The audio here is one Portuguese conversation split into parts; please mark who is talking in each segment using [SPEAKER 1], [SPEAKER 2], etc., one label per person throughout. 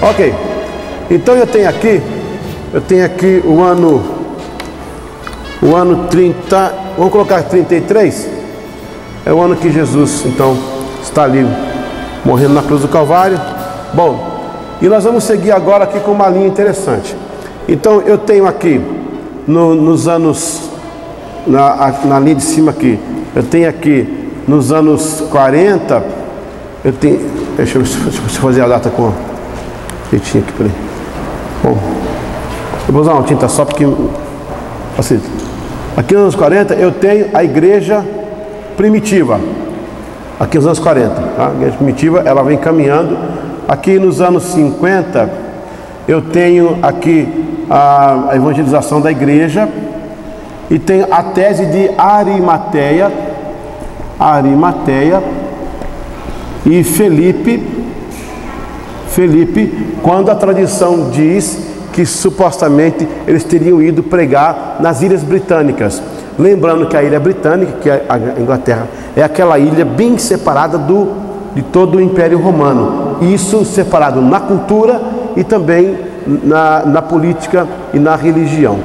[SPEAKER 1] Ok, então eu tenho aqui o ano 30, vamos colocar 33, é o ano que Jesus, então, está ali, morrendo na cruz do Calvário. Bom, e nós vamos seguir agora aqui com uma linha interessante. Então, eu tenho aqui, nos anos, na linha de cima aqui, eu tenho aqui, nos anos 40, eu tenho, deixa eu fazer a data com jeitinho aqui, peraí. Bom, eu vou usar uma tinta só porque facilita. Aqui nos anos 40 eu tenho a igreja primitiva. Aqui nos anos 40, tá? A igreja primitiva, ela vem caminhando. Aqui nos anos 50 eu tenho aqui a evangelização da igreja e tenho a tese de Arimateia e Felipe, quando a tradição diz que supostamente eles teriam ido pregar nas Ilhas Britânicas. Lembrando que a Ilha Britânica, que é a Inglaterra, é aquela ilha bem separada de todo o Império Romano. Isso separado na cultura e também na política e na religião.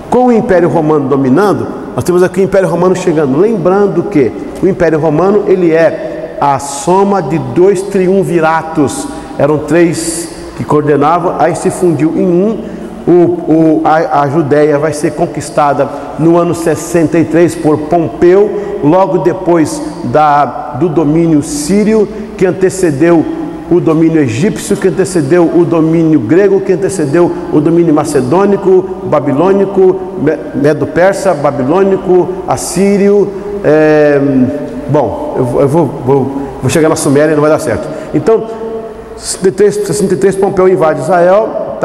[SPEAKER 1] Com o Império Romano dominando, nós temos aqui o Império Romano chegando. Lembrando que o Império Romano, ele é a soma de dois triunviratos. Eram três que coordenavam, aí se fundiu em um. A Judéia vai ser conquistada no ano 63 por Pompeu, logo depois do domínio sírio, que antecedeu o domínio egípcio, que antecedeu o domínio grego, que antecedeu o domínio macedônico, babilônico, medo-persa, babilônico, assírio. Bom, eu vou chegar na Suméria e não vai dar certo. Então, 63 Pompeu invade Israel,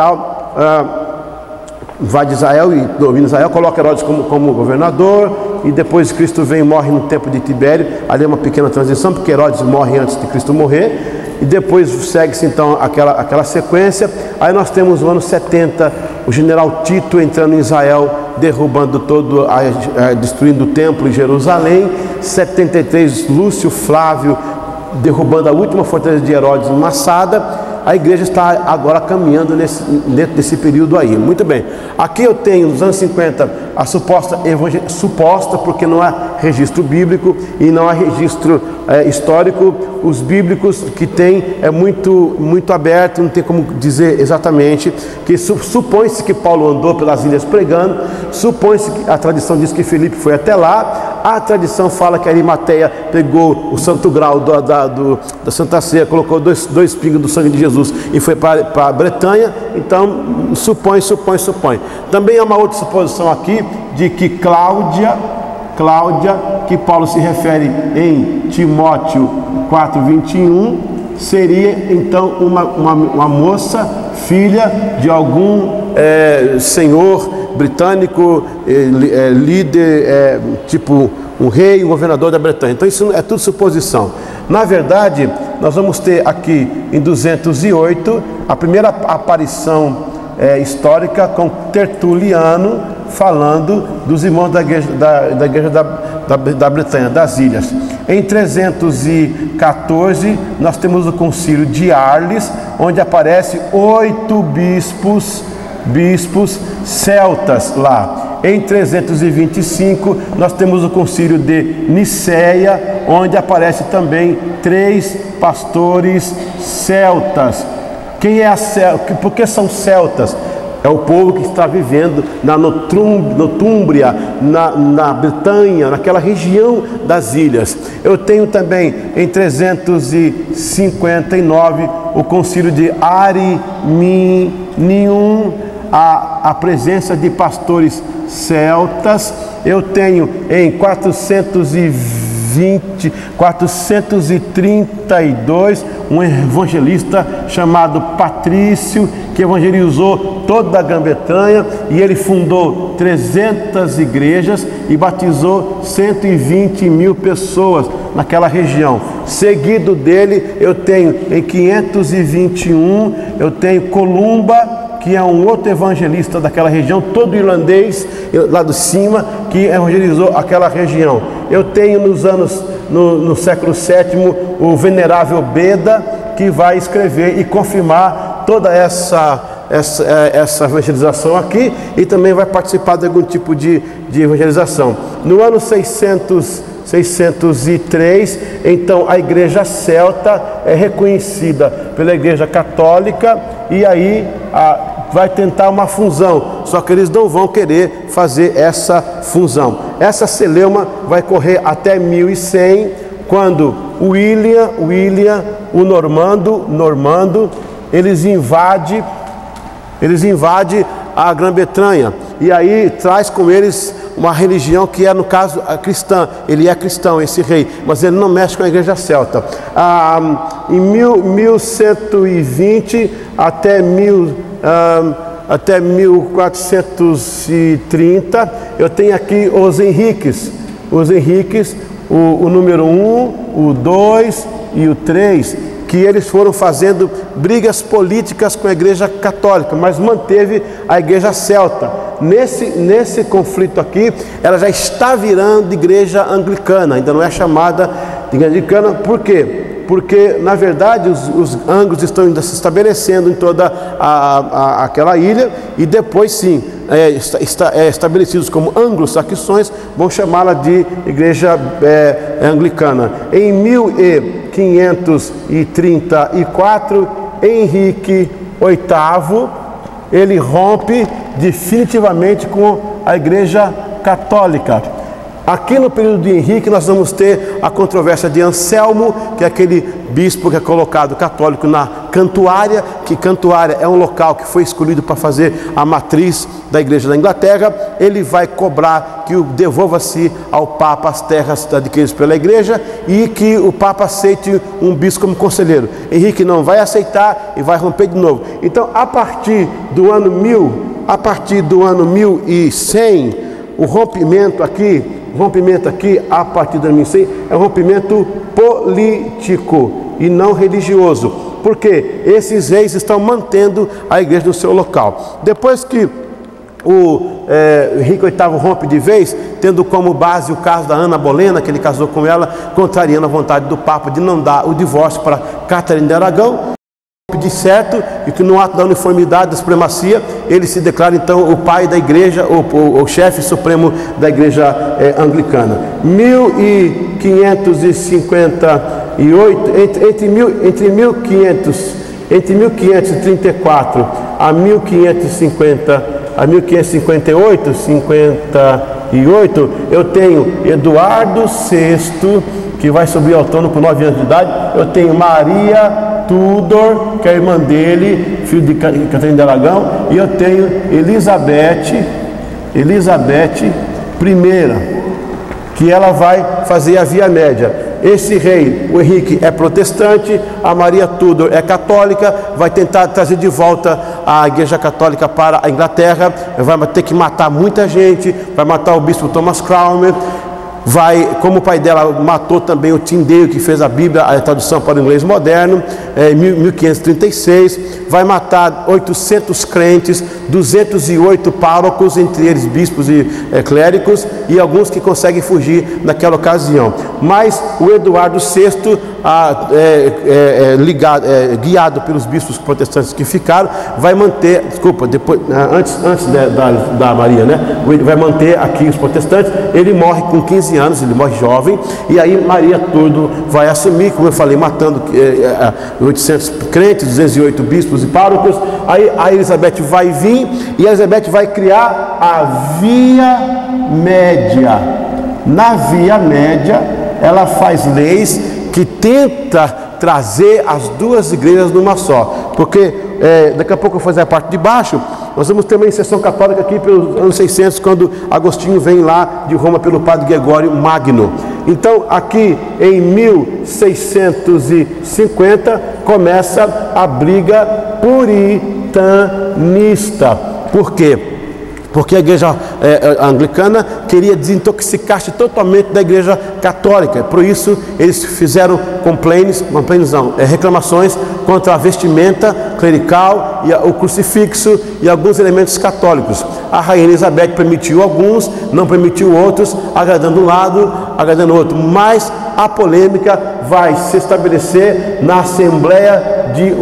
[SPEAKER 1] invade Israel e domina Israel, coloca Herodes como governador, e depois Cristo vem e morre no tempo de Tibério. Ali é uma pequena transição, porque Herodes morre antes de Cristo morrer, e depois segue-se então aquela sequência. Aí nós temos o ano 70, o general Tito entrando em Israel, derrubando destruindo o templo em Jerusalém. 73, Lúcio Flávio derrubando a última fortaleza de Herodes, Massada. A igreja está agora caminhando dentro desse período aí. Muito bem. Aqui eu tenho, nos anos 50, a suposta, porque não há registro bíblico e não há registro histórico. Os bíblicos que tem é muito aberto, não tem como dizer exatamente. Que supõe-se que Paulo andou pelas ilhas pregando, supõe-se que a tradição diz que Felipe foi até lá. A tradição fala que Arimateia pegou o santo grau da Santa Ceia, colocou dois pingos do sangue de Jesus e foi para a Bretanha. Então, supõe. Também há uma outra suposição aqui de que Cláudia, que Paulo se refere em Timóteo 4:21, seria então uma moça, filha de algum senhor britânico, líder, tipo um rei, um governador da Bretanha. Então isso é tudo suposição. Na verdade, nós vamos ter aqui em 208 a primeira aparição histórica com Tertuliano falando dos irmãos da igreja da Bretanha, das ilhas. Em 314 nós temos o concílio de Arles, onde aparece 8 bispos celtas lá. Em 325 nós temos o concílio de Niceia, onde aparece também 3 pastores celtas. Quem é por que são celtas? É o povo que está vivendo na Nortúmbria, na Bretanha, naquela região das ilhas. Eu tenho também em 359 o concílio de Ariminium, a presença de pastores celtas. Eu tenho em 432 um evangelista chamado Patrício, que evangelizou toda a Grã-Bretanha, e ele fundou 300 igrejas e batizou 120 mil pessoas naquela região. Seguido dele, eu tenho em 521, eu tenho Columba, que é um outro evangelista daquela região, todo irlandês, lá de cima, que evangelizou aquela região. Eu tenho no século VII o venerável Beda, que vai escrever e confirmar toda essa evangelização aqui e também vai participar de algum tipo de evangelização. No ano 603, então a igreja celta é reconhecida pela igreja católica e aí vai tentar uma fusão, só que eles não vão querer fazer essa fusão. Essa celeuma vai correr até 1100, quando William, o normando, eles invadem a Grã-Bretanha e aí traz com eles uma religião que é, no caso, a cristã. Ele é cristão, esse rei, mas ele não mexe com a igreja celta. Em 1120 até 1430, eu tenho aqui os Henriques, o número 1, o 2 e o 3, que eles foram fazendo brigas políticas com a igreja católica, mas manteve a igreja celta. Nesse conflito aqui, ela já está virando igreja anglicana, ainda não é chamada de igreja anglicana. Por quê? Porque, na verdade, os anglos estão ainda se estabelecendo em toda aquela ilha, e depois sim, estabelecidos como anglo-saxões, vão chamá-la de igreja anglicana. Em 1534, Henrique VIII, ele rompe definitivamente com a igreja católica. Aqui no período de Henrique nós vamos ter a controvérsia de Anselmo, que é aquele bispo que é colocado católico na Cantuária, que Cantuária é um local que foi escolhido para fazer a matriz da igreja da Inglaterra. Ele vai cobrar que devolva-se ao Papa as terras adquiridas pela igreja e que o Papa aceite um bispo como conselheiro. Henrique não vai aceitar e vai romper de novo. Então, a partir do ano 1100, o rompimento aqui, a partir do ano 1100, é um rompimento político e não religioso, porque esses reis estão mantendo a igreja no seu local. Depois que o Henrique VIII rompe de vez, tendo como base o caso da Ana Bolena, que ele casou com ela, contrariando a vontade do Papa de não dar o divórcio para Catarina de Aragão, de certo, e que no ato da uniformidade da supremacia, ele se declara então o pai da igreja, o chefe supremo da igreja anglicana. 1558, entre 1534 a 1558, eu tenho Eduardo VI, que vai subir ao trono com 9 anos de idade. Eu tenho Maria Tudor, que é a irmã dele, filho de Catarina de Aragão, e eu tenho Elizabeth I, que ela vai fazer a Via Média. Esse rei, o Henrique, é protestante, a Maria Tudor é católica, vai tentar trazer de volta a igreja católica para a Inglaterra, vai ter que matar muita gente, vai matar o bispo Thomas Cromwell, como o pai dela matou também o Tyndale, que fez a Bíblia, a tradução para o inglês moderno, em 1536, vai matar 800 crentes, 208 párocos, entre eles bispos e clérigos, e alguns que conseguem fugir naquela ocasião. Mas o Eduardo VI, guiado pelos bispos protestantes que ficaram, vai manter, antes da Maria, né? Vai manter aqui os protestantes. Ele morre com 15 anos, ele morre jovem, e aí Maria Tudor vai assumir, como eu falei, matando 800 crentes, 208 bispos e párocos. Aí a Elizabeth vai vir, e a Elizabeth vai criar a Via Média. Na Via Média, ela faz leis que tenta trazer as duas igrejas numa só, porque daqui a pouco eu vou fazer a parte de baixo. Nós vamos ter uma inserção católica aqui pelos anos 600, quando Agostinho vem lá de Roma pelo padre Gregório Magno. Então, aqui em 1650 começa a briga puritanista. Por quê? Porque a igreja anglicana queria desintoxicar-se totalmente da igreja católica. Por isso, eles fizeram reclamações contra a vestimenta clerical, e o crucifixo e alguns elementos católicos. A rainha Elizabeth permitiu alguns, não permitiu outros, agradando um lado, agradando o outro. Mas a polêmica vai se estabelecer na Assembleia de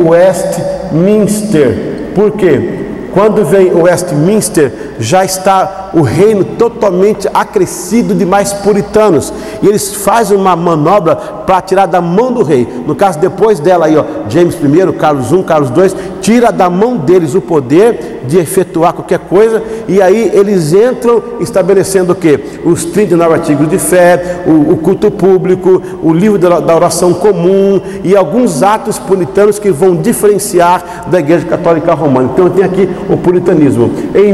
[SPEAKER 1] Westminster. Por quê? Quando vem o Westminster, já está o reino totalmente acrescido de mais puritanos. E eles fazem uma manobra para tirar da mão do rei. No caso, depois dela aí, ó, James I, Carlos I, Carlos II, tira da mão deles o poder de efetuar qualquer coisa. E aí eles entram estabelecendo o quê? Os 39 artigos de fé, o culto público, o livro da oração comum e alguns atos puritanos que vão diferenciar da Igreja Católica Romana. Então tem aqui o puritanismo. Em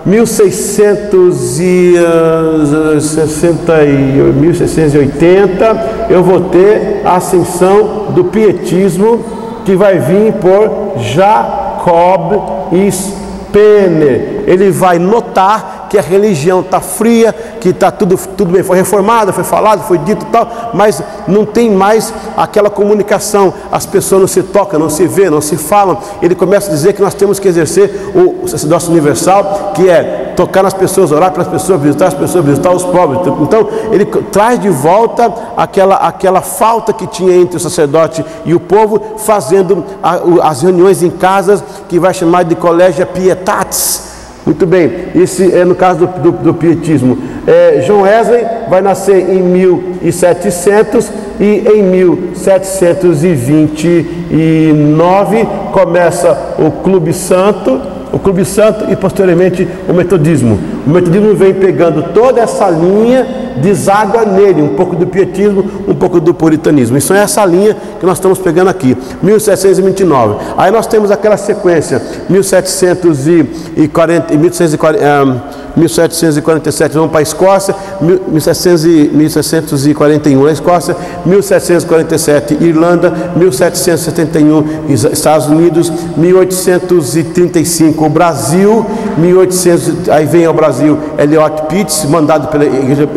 [SPEAKER 1] 1680 eu vou ter a ascensão do pietismo, que vai vir por Jacob Spener. Ele vai notar que a religião está fria, que está tudo bem, foi reformada, foi falado, foi dito e tal, mas não tem mais aquela comunicação, as pessoas não se tocam, não se vê, não se falam. Ele começa a dizer que nós temos que exercer o sacerdócio universal, que é tocar nas pessoas, orar para as pessoas, visitar os pobres. Então ele traz de volta aquela falta que tinha entre o sacerdote e o povo, fazendo as reuniões em casas, que vai chamar de Collegia Pietatis. Muito bem, esse é no caso do pietismo. John Wesley vai nascer em 1700 e em 1729 começa o Clube Santo e posteriormente o metodismo. O metodismo vem pegando toda essa linha, deságua nele, um pouco do pietismo, um pouco do puritanismo. Isso é essa linha que nós estamos pegando aqui, 1729. Aí nós temos aquela sequência, 1747 vamos para a Escócia, 1741 a Escócia, 1747 Irlanda, 1771 Estados Unidos, 1835 o Brasil, 1800 aí vem ao Brasil Eliot Pitts, mandado pela Igreja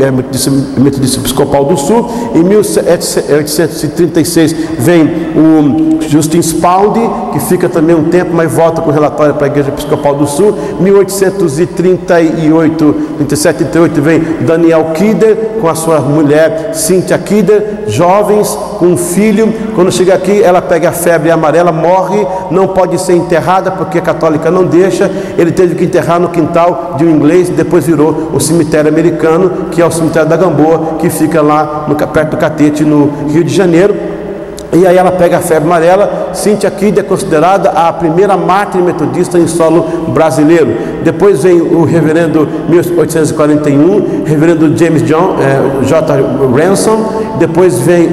[SPEAKER 1] Metodista Episcopal do Sul. Em 1836 vem o Justin Spalding, que fica também um tempo, mas volta com relatório para a Igreja Episcopal do Sul. 37, 38 vem Daniel Kidder com a sua mulher Cynthia Kidder, jovens com um filho. Quando chega aqui, ela pega a febre amarela, morre, não pode ser enterrada porque a católica não deixa. Ele teve que enterrar no quintal de um inglês, depois virou o cemitério americano, que é o cemitério da Gamboa, que fica lá perto do Catete, no Rio de Janeiro. E aí ela pega a febre amarela. Cynthia Kidder é considerada a primeira mártir metodista em solo brasileiro. Depois vem o reverendo 1841, reverendo James J. Ransom. Depois vem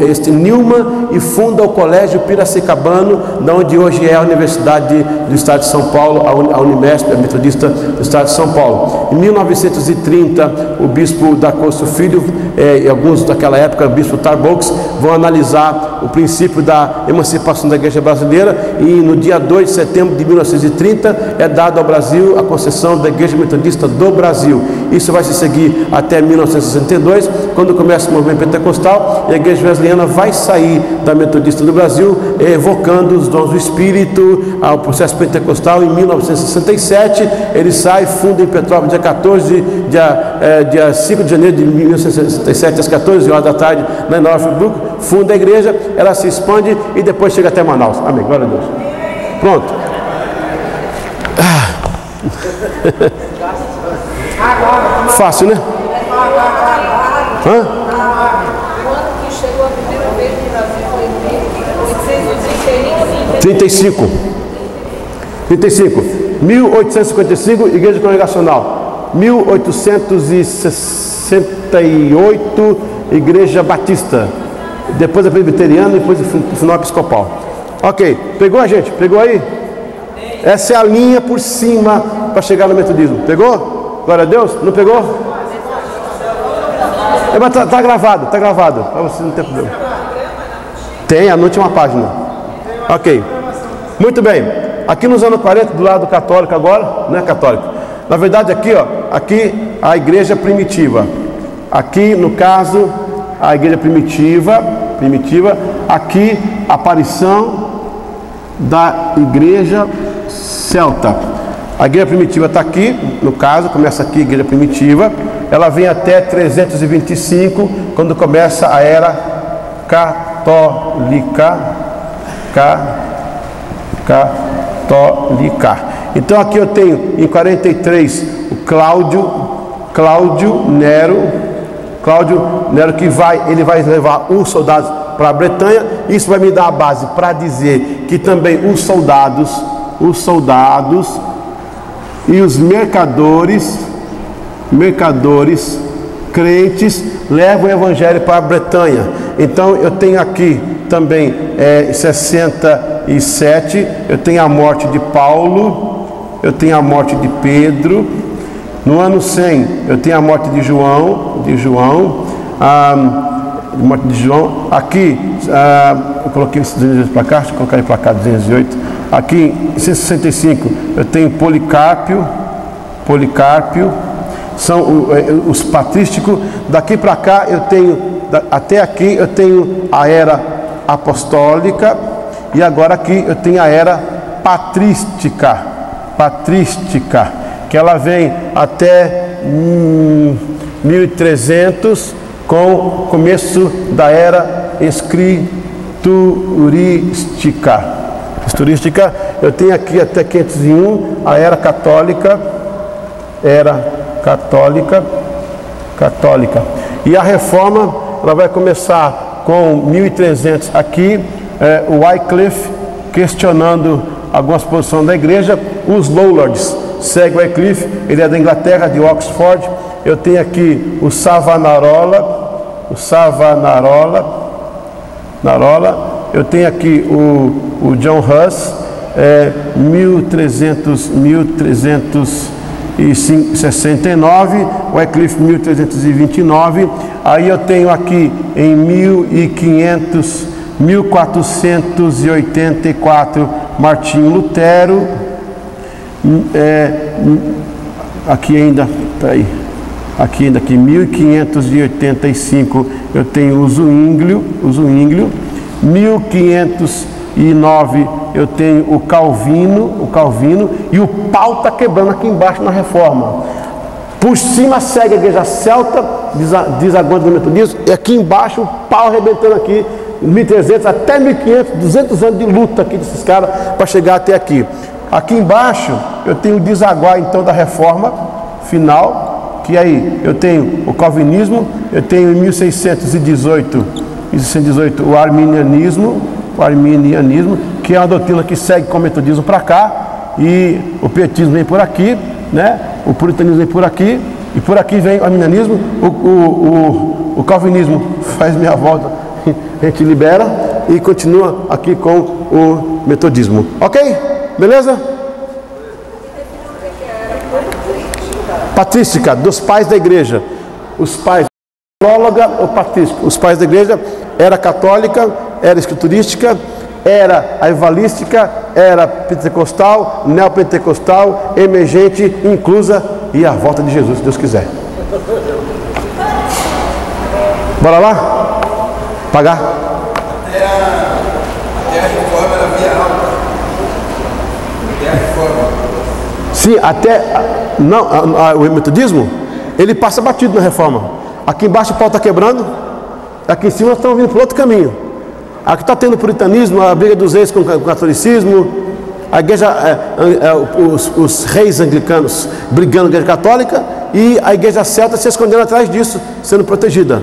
[SPEAKER 1] este Newman e funda o Colégio Piracicabano, da onde hoje é a Universidade do Estado de São Paulo, a Unimesp, a Metodista do Estado de São Paulo. Em 1930, o bispo da Costa Filho e alguns daquela época, o bispo Tarbox, vão analisar o princípio da emancipação da Igreja brasileira, e no dia 2 de setembro de 1930 é dado ao Brasil a concessão da Igreja Metodista do Brasil. Isso vai se seguir até 1962, quando começa o movimento pentecostal, e a Igreja Wesleyana vai sair da Metodista do Brasil, evocando os dons do Espírito, ao processo pentecostal. Em 1967 ele sai, funda em Petrópolis, dia 5 de janeiro de 1967, às 14 horas da tarde, na Norfolk, funda a igreja, ela se expande e depois chega até Manaus. Amém, glória a Deus. Pronto. Fácil, né? Hã?
[SPEAKER 2] Quando que chegou a primeira vez no Brasil foi em
[SPEAKER 1] 1835. 1855, Igreja Congregacional. 1868, Igreja Batista. Depois a Presbiteriana e depois o final episcopal. Ok, pegou a gente? Pegou aí? Essa é a linha por cima para chegar no metodismo. Pegou? Glória a Deus? Não pegou? Mas tá gravado, para você não ter problema. Tem, a última página. Ok, muito bem. Aqui nos anos 40, do lado católico agora, não é católico. Na verdade aqui, ó, aqui a igreja primitiva. Aqui no caso a igreja primitiva, aqui a aparição da igreja celta. A igreja primitiva está aqui, no caso, começa aqui a igreja primitiva, ela vem até 325, quando começa a era católica. católica. Então aqui eu tenho em 43 o Cláudio Nero que ele vai levar os soldados para a Bretanha. Isso vai me dar a base para dizer que também os soldados e os mercadores crentes levam o evangelho para a Bretanha. Então eu tenho aqui também 67, eu tenho a morte de Paulo, eu tenho a morte de Pedro. No ano 100 eu tenho a morte de João, morte de João. Aqui eu coloquei esses 208 para cá, deixa eu colocar ele para cá, 208. Aqui em 165 eu tenho Policarpio, são os patrísticos. Daqui para cá eu tenho, até aqui eu tenho a era apostólica, e agora aqui eu tenho a era patrística, que ela vem até 1300, com o começo da era escriturística. Eu tenho aqui até 501 a era católica, e a reforma ela vai começar com 1300 aqui, o Wycliffe questionando algumas posições da igreja. Os Lollards seguem o Wycliffe, ele é da Inglaterra, de Oxford. Eu tenho aqui o Savonarola, eu tenho aqui o John Huss, 1369, o Wycliffe 1329. Aí eu tenho aqui em 1484 Martinho Lutero. Aqui ainda, peraí, aqui 1585 eu tenho o Zwinglio. 1509 eu tenho o Calvino, e o pau está quebrando aqui embaixo na reforma. Por cima segue a igreja celta, desaguando do metodismo, e aqui embaixo o pau arrebentando aqui, 1300 até 1500, 200 anos de luta aqui desses caras para chegar até aqui. Aqui embaixo eu tenho o desaguar então da reforma final, que aí eu tenho o calvinismo, eu tenho em 1618 o arminianismo, que é uma doutrina que segue com o metodismo para cá, e o pietismo vem por aqui, né? O puritanismo vem por aqui, e por aqui vem o arminianismo. O calvinismo faz meia volta, a gente libera e continua aqui com o metodismo. Ok? Beleza? Patrística, dos pais da igreja. Os pais, teóloga ou patrística. Os pais da igreja era católica, era escriturística, era aivalística, era pentecostal, neopentecostal, emergente, inclusa, e a volta de Jesus, se Deus quiser. Bora lá? Pagar?
[SPEAKER 3] Até a reforma era via alta. Até a reforma.
[SPEAKER 1] Sim, o metodismo, ele passa batido na reforma. Aqui embaixo o pau está quebrando, aqui em cima nós estamos vindo para outro caminho. Aqui está tendo o puritanismo, a briga dos reis com o catolicismo, a igreja, os reis anglicanos brigando com a igreja católica, e a igreja celta se escondendo atrás disso, sendo protegida.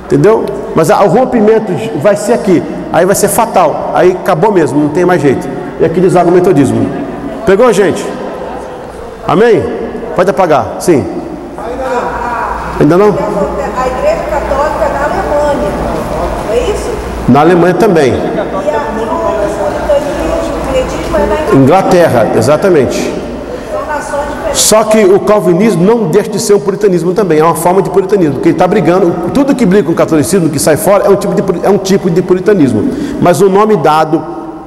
[SPEAKER 1] Entendeu? Mas o rompimento vai ser aqui, aí vai ser fatal, aí acabou mesmo, não tem mais jeito. E aqui deságua o metodismo. Pegou, gente? Amém? Pode apagar, sim. Ainda não?
[SPEAKER 2] A igreja católica na Alemanha, não é isso?
[SPEAKER 1] Na Alemanha também.
[SPEAKER 2] E o puritanismo é na
[SPEAKER 1] Inglaterra, exatamente.
[SPEAKER 2] São nações diferentes.
[SPEAKER 1] Só que o calvinismo não deixa de ser um puritanismo também, é uma forma de puritanismo, porque ele está brigando, tudo que briga com o catolicismo, que sai fora, é um tipo de puritanismo. Mas o nome dado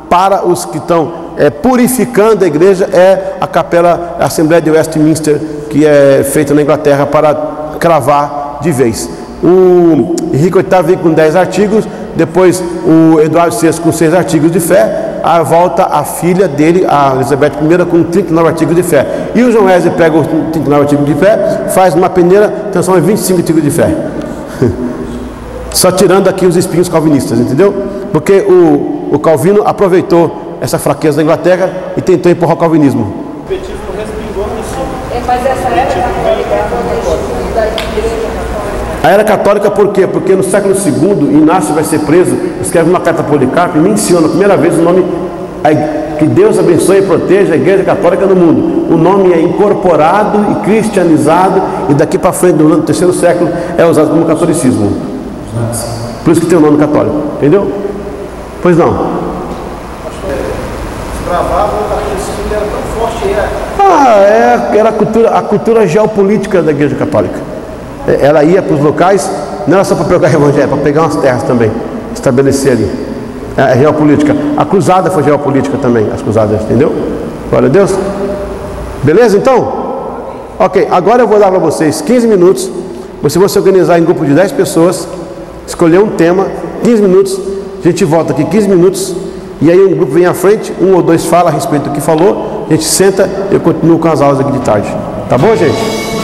[SPEAKER 1] para os que estão purificando a igreja é a capela, a Assembleia de Westminster, que é feita na Inglaterra para cravar de vez. O Henrique VIII veio com 10 artigos, depois o Eduardo VI com 6 artigos de fé, a volta a filha dele, a Elizabeth I, com 39 artigos de fé. E o João Wesley pega os 39 artigos de fé, faz uma peneira, transforma em 25 artigos de fé. Só tirando aqui os espinhos calvinistas, entendeu? Porque o Calvino aproveitou essa fraqueza da Inglaterra e tentou empurrar o calvinismo.
[SPEAKER 4] O petismo respingou nisso.
[SPEAKER 2] Mas essa era católica quando a gente da igreja católica.
[SPEAKER 1] A era católica por quê? Porque no século II, Inácio vai ser preso, escreve uma carta a Policarpo e menciona a primeira vez o nome, que Deus abençoe e proteja a igreja católica no mundo. O nome é incorporado e cristianizado, e daqui para frente, no terceiro século, é usado como catolicismo. Por isso que tem o nome católico, entendeu? Pois não.
[SPEAKER 4] Desbravavam daquele estilo, era tão forte.
[SPEAKER 1] Era a cultura geopolítica da igreja católica. Ela ia para os locais, não era só para pegar o evangelho, para pegar umas terras também, estabelecer ali. A geopolítica. A cruzada foi geopolítica também, as cruzadas, entendeu? Glória a Deus. Beleza então? Ok, agora eu vou dar para vocês 15 minutos. Você vai se organizar em grupo de 10 pessoas, escolher um tema, 15 minutos, a gente volta aqui 15 minutos, e aí um grupo vem à frente, um ou dois fala a respeito do que falou, a gente senta e eu continuo com as aulas aqui de tarde. Tá bom, gente?